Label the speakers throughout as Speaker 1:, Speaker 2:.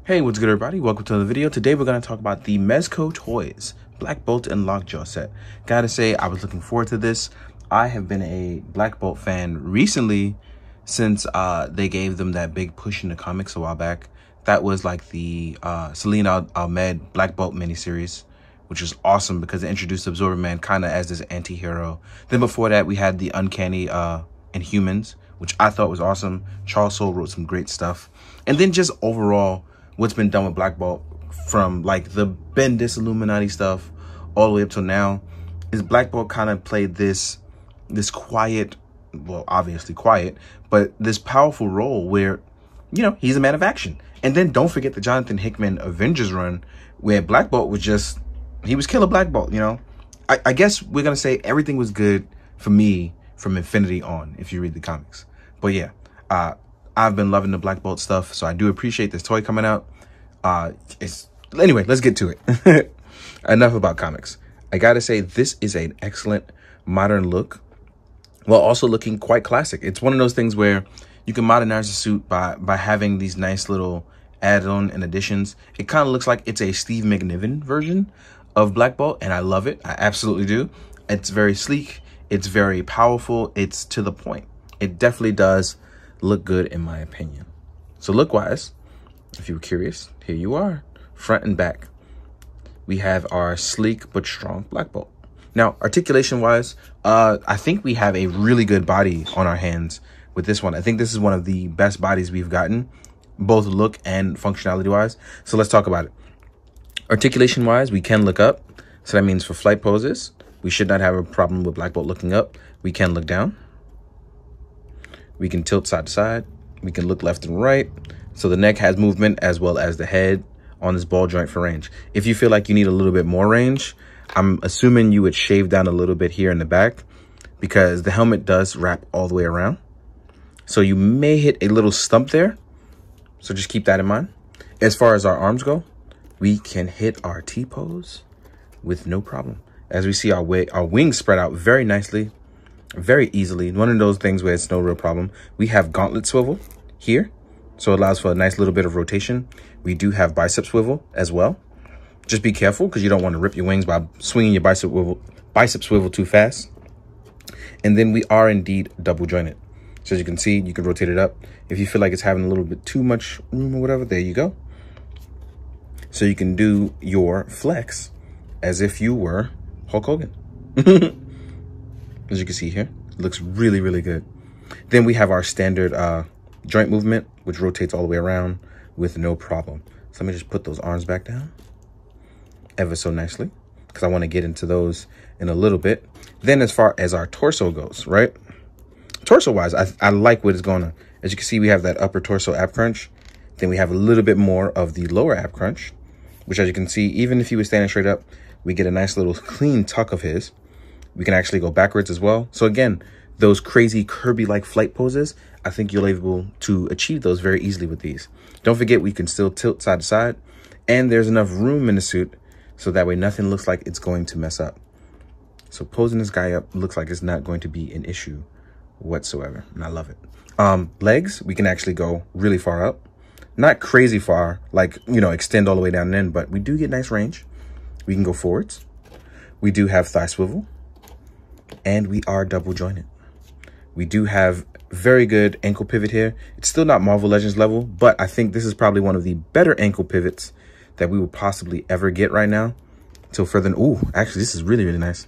Speaker 1: Hey, what's good everybody? Welcome to the video. Today we're going to talk about the Mezco toys, Blackbolt and Lockjaw set. Gotta say, I was looking forward to this. I have been a Blackbolt fan recently since they gave them that big push in the comics a while back. That was like the Celine Ahmed Blackbolt miniseries, which was awesome because it introduced Absorber Man kind of as this anti-hero. Then before that, we had the Uncanny Inhumans, which I thought was awesome. Charles Soule wrote some great stuff. And then just overall, what's been done with Blackbolt from like the Bendis Illuminati stuff all the way up till now is Blackbolt kind of played this quiet, well, obviously quiet, but this powerful role where, you know, he's a man of action. And then don't forget the Jonathan Hickman Avengers run where Blackbolt was just, he was killer Blackbolt, you know. I guess we're going to say everything was good for me from Infinity on, if you read the comics. But yeah, I've been loving the Blackbolt stuff, so I do appreciate this toy coming out. Anyway, let's get to it. Enough about comics. I gotta say, this is an excellent modern look, while also looking quite classic. It's one of those things where you can modernize the suit by having these nice little add-on and additions. It kind of looks like it's a Steve McNiven version of Blackbolt, and I love it. I absolutely do. It's very sleek. It's very powerful. It's to the point. It definitely does look good in my opinion. So look wise, if you were curious, here you are, front and back. We have our sleek but strong Blackbolt. Now, articulation wise, I think we have a really good body on our hands with this one. I think this is one of the best bodies we've gotten, both look and functionality wise. So let's talk about it. Articulation wise, we can look up. So that means for flight poses, we should not have a problem with Blackbolt looking up. We can look down. We can tilt side to side. We can look left and right. So the neck has movement as well as the head on this ball joint for range. If you feel like you need a little bit more range, I'm assuming you would shave down a little bit here in the back because the helmet does wrap all the way around. So you may hit a little stump there. So just keep that in mind. As far as our arms go, we can hit our T-pose with no problem. As we see our wings spread out very nicely, very easily. One of those things where it's no real problem. We have gauntlet swivel here, so it allows for a nice little bit of rotation. We do have bicep swivel as well. Just be careful because you don't want to rip your wings by swinging your bicep swivel too fast. And then we are indeed double jointed. So as you can see, you can rotate it up. If you feel like it's having a little bit too much room or whatever, there you go. So you can do your flex as if you were Hulk Hogan. As you can see here, it looks really, really good. Then we have our standard joint movement, which rotates all the way around with no problem. So let me just put those arms back down ever so nicely because I want to get into those in a little bit. Then as far as our torso goes, right? Torso wise, I like what it's going on. As you can see, we have that upper torso ab crunch. Then we have a little bit more of the lower ab crunch, which as you can see, even if he was standing straight up, we get a nice little clean tuck of his. We can actually go backwards as well. So again, those crazy Kirby-like flight poses, I think you'll be able to achieve those very easily with these. Don't forget, we can still tilt side to side, and there's enough room in the suit so that way nothing looks like it's going to mess up. So posing this guy up looks like it's not going to be an issue whatsoever, and I love it. Legs, we can actually go really far up. Not crazy far, like, you know, extend all the way down and in, but we do get nice range. We can go forwards. We do have thigh swivel. And we are double jointed. We do have very good ankle pivot here. It's still not Marvel Legends level, but I think this is probably one of the better ankle pivots that we will possibly ever get right now. Till further, ooh, actually, this is really, really nice.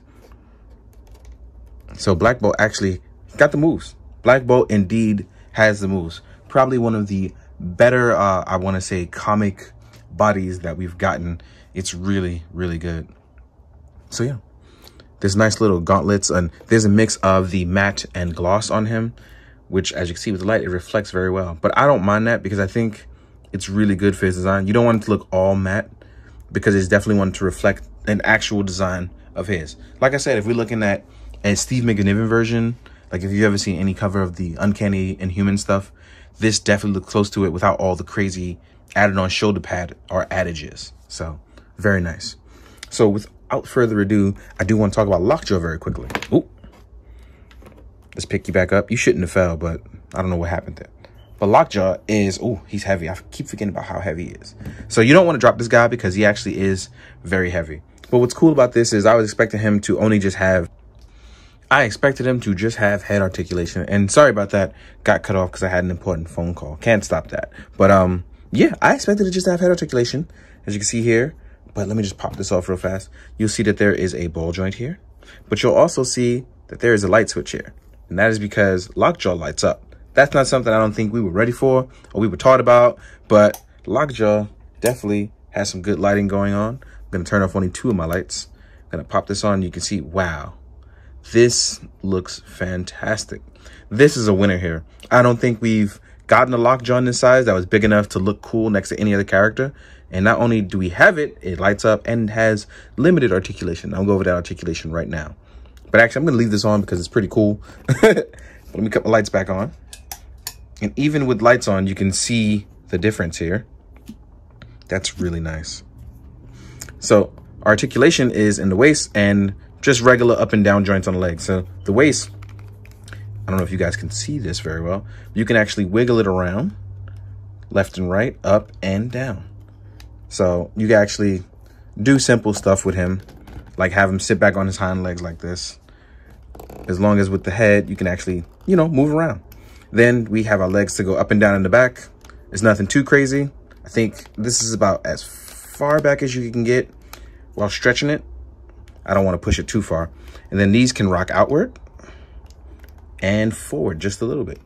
Speaker 1: So Blackbolt actually got the moves. Blackbolt indeed has the moves. Probably one of the better, I want to say, comic bodies that we've gotten. It's really, really good. So yeah. There's nice little gauntlets, and there's a mix of the matte and gloss on him, which as you can see with the light, it reflects very well. But I don't mind that because I think it's really good for his design. You don't want it to look all matte because it's definitely wanted to reflect an actual design of his. Like I said, if we're looking at a Steve McNiven version, like if you've ever seen any cover of the Uncanny Inhuman stuff, this definitely looks close to it without all the crazy added on shoulder pad or adages. So very nice. So without further ado, I do want to talk about Lockjaw very quickly. Ooh. Let's pick you back up. You shouldn't have fell, but I don't know what happened there. But Lockjaw is, oh, he's heavy. I keep forgetting about how heavy he is. So you don't want to drop this guy because he actually is very heavy. But what's cool about this is I was expecting him to only just have, head articulation. And sorry about that. Got cut off because I had an important phone call. Can't stop that. But yeah, I expected to just have head articulation, as you can see here. But let me just pop this off real fast. You'll see that there is a ball joint here. But you'll also see that there is a light switch here. And that is because Lockjaw lights up. That's not something I don't think we were ready for or we were taught about. But Lockjaw definitely has some good lighting going on. I'm going to turn off only 2 of my lights. I'm going to pop this on. You can see, wow, this looks fantastic. This is a winner here. I don't think we've gotten a Lockjaw in this size that was big enough to look cool next to any other character. And not only do we have it, it lights up and has limited articulation. I'll go over that articulation right now. But actually, I'm going to leave this on because it's pretty cool. But let me cut my lights back on. And even with lights on, you can see the difference here. That's really nice. So articulation is in the waist and just regular up and down joints on the legs. So the waist, I don't know if you guys can see this very well. You can actually wiggle it around left and right, up and down. So you can actually do simple stuff with him, like have him sit back on his hind legs like this. As long as with the head, you can actually, you know, move around. Then we have our legs to go up and down in the back. It's nothing too crazy. I think this is about as far back as you can get while stretching it. I don't want to push it too far. And then these can rock outward and forward just a little bit.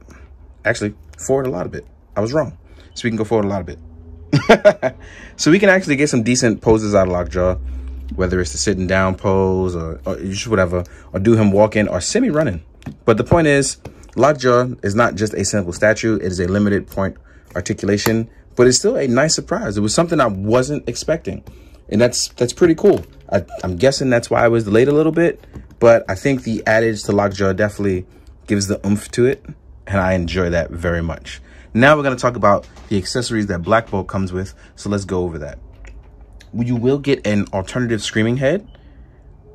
Speaker 1: Actually, forward a lot of bit. I was wrong. So we can go forward a lot of bit. So we can actually get some decent poses out of Lockjaw, whether it's the sitting down pose or just whatever, or do him walking or semi-running. But the point is, Lockjaw is not just a simple statue. It is a limited point articulation, but it's still a nice surprise. It was something I wasn't expecting. And that's pretty cool. I'm guessing that's why I was delayed a little bit, but I think the adage to Lockjaw definitely gives the oomph to it, and I enjoy that very much. Now we're going to talk about the accessories that Blackbolt comes with, so let's go over that. You will get an alternative screaming head,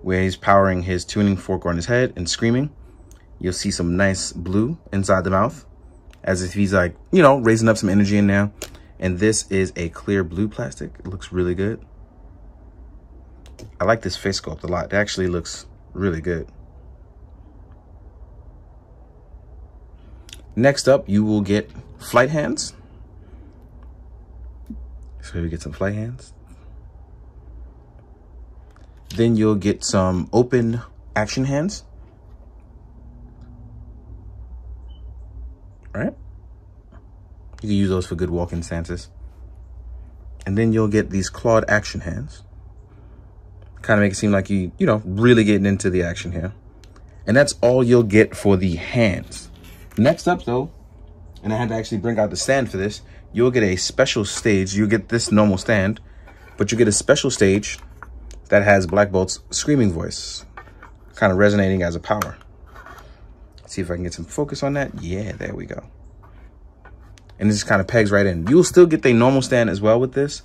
Speaker 1: where he's powering his tuning fork on his head and screaming. You'll see some nice blue inside the mouth, as if he's like, you know, raising up some energy in there. And this is a clear blue plastic. It looks really good. I like this face sculpt a lot. It actually looks really good. Next up, you will get flight hands. So we get some flight hands. Then you'll get some open action hands. Right? You can use those for good walking stances. And then you'll get these clawed action hands. Kind of make it seem like you know, really getting into the action here. And that's all you'll get for the hands. Next up though, and I had to actually bring out the stand for this, you'll get a special stage. You get this normal stand, but you get a special stage that has Blackbolt's screaming voice, kind of resonating as a power. See if I can get some focus on that. Yeah, there we go. And this kind of pegs right in. You'll still get the normal stand as well with this,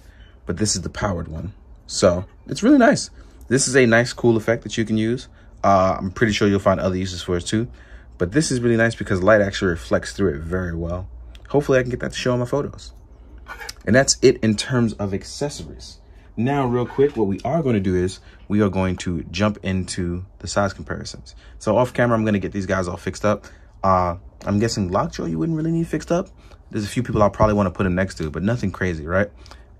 Speaker 1: but this is the powered one. So it's really nice. This is a nice, cool effect that you can use. I'm pretty sure you'll find other uses for it too. But this is really nice because light actually reflects through it very well. Hopefully I can get that to show in my photos. And that's it in terms of accessories. Now, real quick, what we are going to do is we are going to jump into the size comparisons. So off camera, I'm going to get these guys all fixed up. I'm guessing Lockjaw you wouldn't really need fixed up. There's a few people I'll probably want to put him next to, but nothing crazy, right?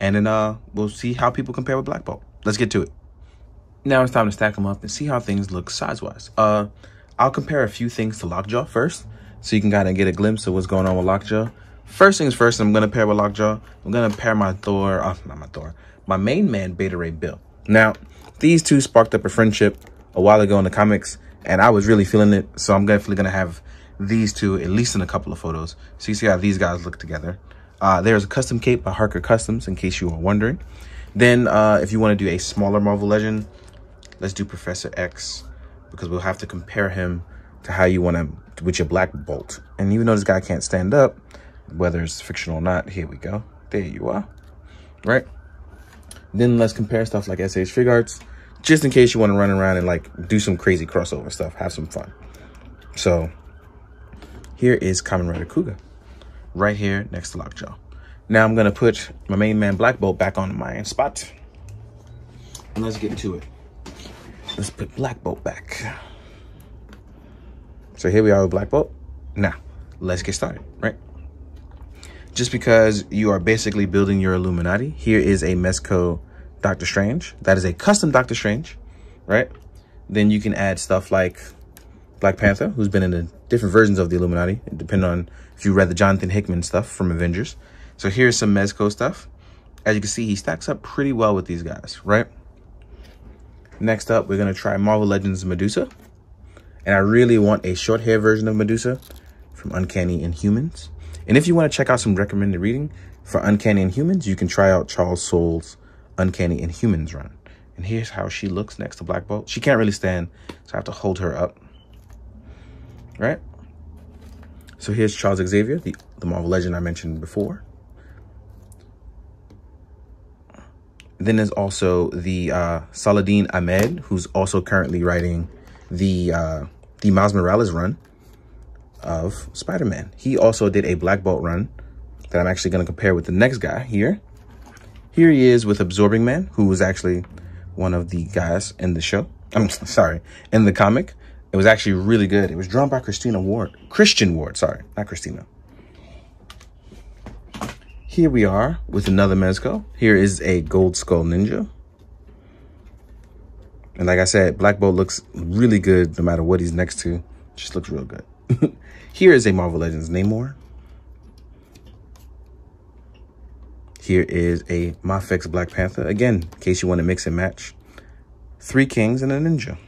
Speaker 1: And then we'll see how people compare with Blackbolt. Let's get to it. Now it's time to stack them up and see how things look size-wise. I'll compare a few things to Lockjaw first, so you can kind of get a glimpse of what's going on with Lockjaw. First things first, I'm going to pair with Lockjaw. I'm going to pair my my main man, Beta Ray Bill. Now, these two sparked up a friendship a while ago in the comics, and I was really feeling it, so I'm definitely going to have these two at least in a couple of photos, so you see how these guys look together. There's a custom cape by Harker Customs, in case you were wondering. Then, if you want to do a smaller Marvel Legend, let's do Professor X, because we'll have to compare him to how you want to with your Blackbolt. And even though this guy can't stand up, whether it's fictional or not, here we go. There you are. Right? Then let's compare stuff like SH Fig Arts, just in case you want to run around and like do some crazy crossover stuff, have some fun. So here is Kamen Rider Kuga. right here next to Lockjaw. Now I'm gonna put my main man Blackbolt back on my spot. And let's get to it. Let's put Blackbolt back. So here we are with Blackbolt. Now, let's get started, right? Just because you are basically building your Illuminati, here is a Mezco Doctor Strange. That is a custom Doctor Strange, right? Then you can add stuff like Black Panther, who's been in the different versions of the Illuminati, depending on if you read the Jonathan Hickman stuff from Avengers. So here's some Mezco stuff. As you can see, he stacks up pretty well with these guys, right? Next up, we're going to try Marvel Legends Medusa. And I really want a short hair version of Medusa from Uncanny Inhumans. And if you want to check out some recommended reading for Uncanny Inhumans, you can try out Charles Soule's Uncanny Inhumans run. And here's how she looks next to Blackbolt. She can't really stand, so I have to hold her up. Right? So here's Charles Xavier, the Marvel Legend I mentioned before. Then there's also the Saladin Ahmed, who's also currently writing the Miles Morales run of Spider-Man. He also did a Blackbolt run that I'm actually going to compare with the next guy here. Here he is with Absorbing Man, who was actually one of the guys in the show. I'm sorry, in the comic. It was actually really good. It was drawn by Christian Ward, sorry, not Christina. Here we are with another Mezco. Here is a Gold Skull Ninja. And like I said, Blackbolt looks really good no matter what he's next to. Just looks real good. Here is a Marvel Legends Namor. Here is a Mafex Black Panther. Again, in case you want to mix and match. 3 Kings and a Ninja.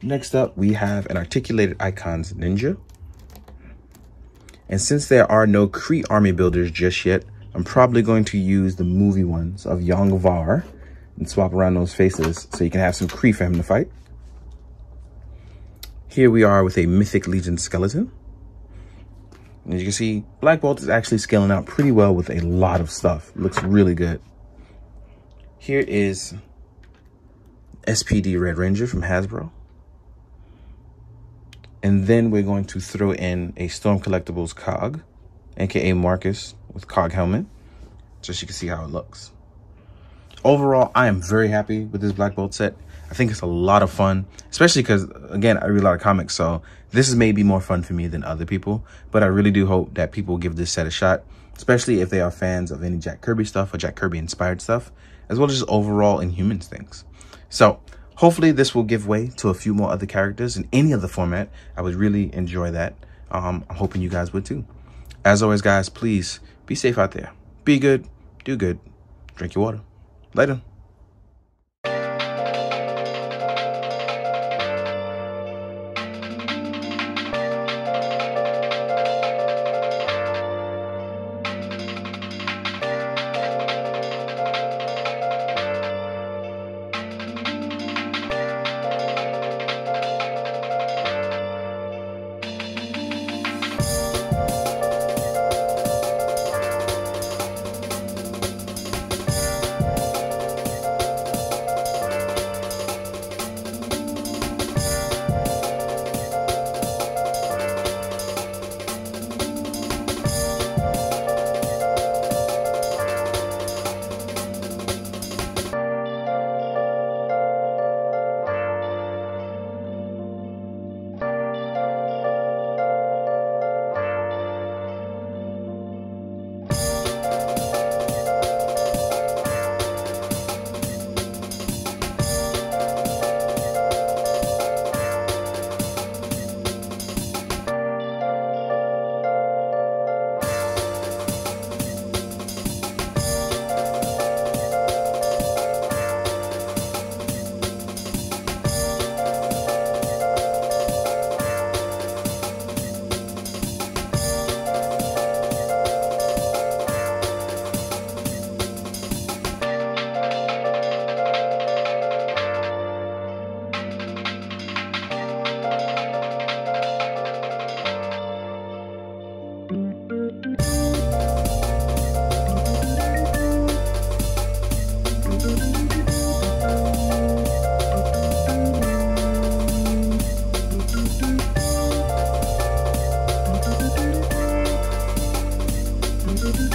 Speaker 1: Next up, we have an Articulated Icons Ninja. And since there are no Kree army builders just yet, I'm probably going to use the movie ones of Yongvar and swap around those faces so you can have some Kree for him to fight. Here we are with a Mythic Legion skeleton. And as you can see, Blackbolt is actually scaling out pretty well with a lot of stuff. Looks really good. Here is SPD Red Ranger from Hasbro. And then we're going to throw in a Storm Collectibles Cog, aka Marcus with Cog helmet, so you can see how it looks. Overall, I am very happy with this Blackbolt set. I think it's a lot of fun, especially because, again, I read a lot of comics, so this is maybe more fun for me than other people. But I really do hope that people give this set a shot, especially if they are fans of any Jack Kirby stuff or Jack Kirby inspired stuff, as well as just overall Inhumans things. So hopefully this will give way to a few more other characters in any other format. I would really enjoy that. I'm hoping you guys would too. As always, guys, please be safe out there. Be good, do good, drink your water. Later. Peace.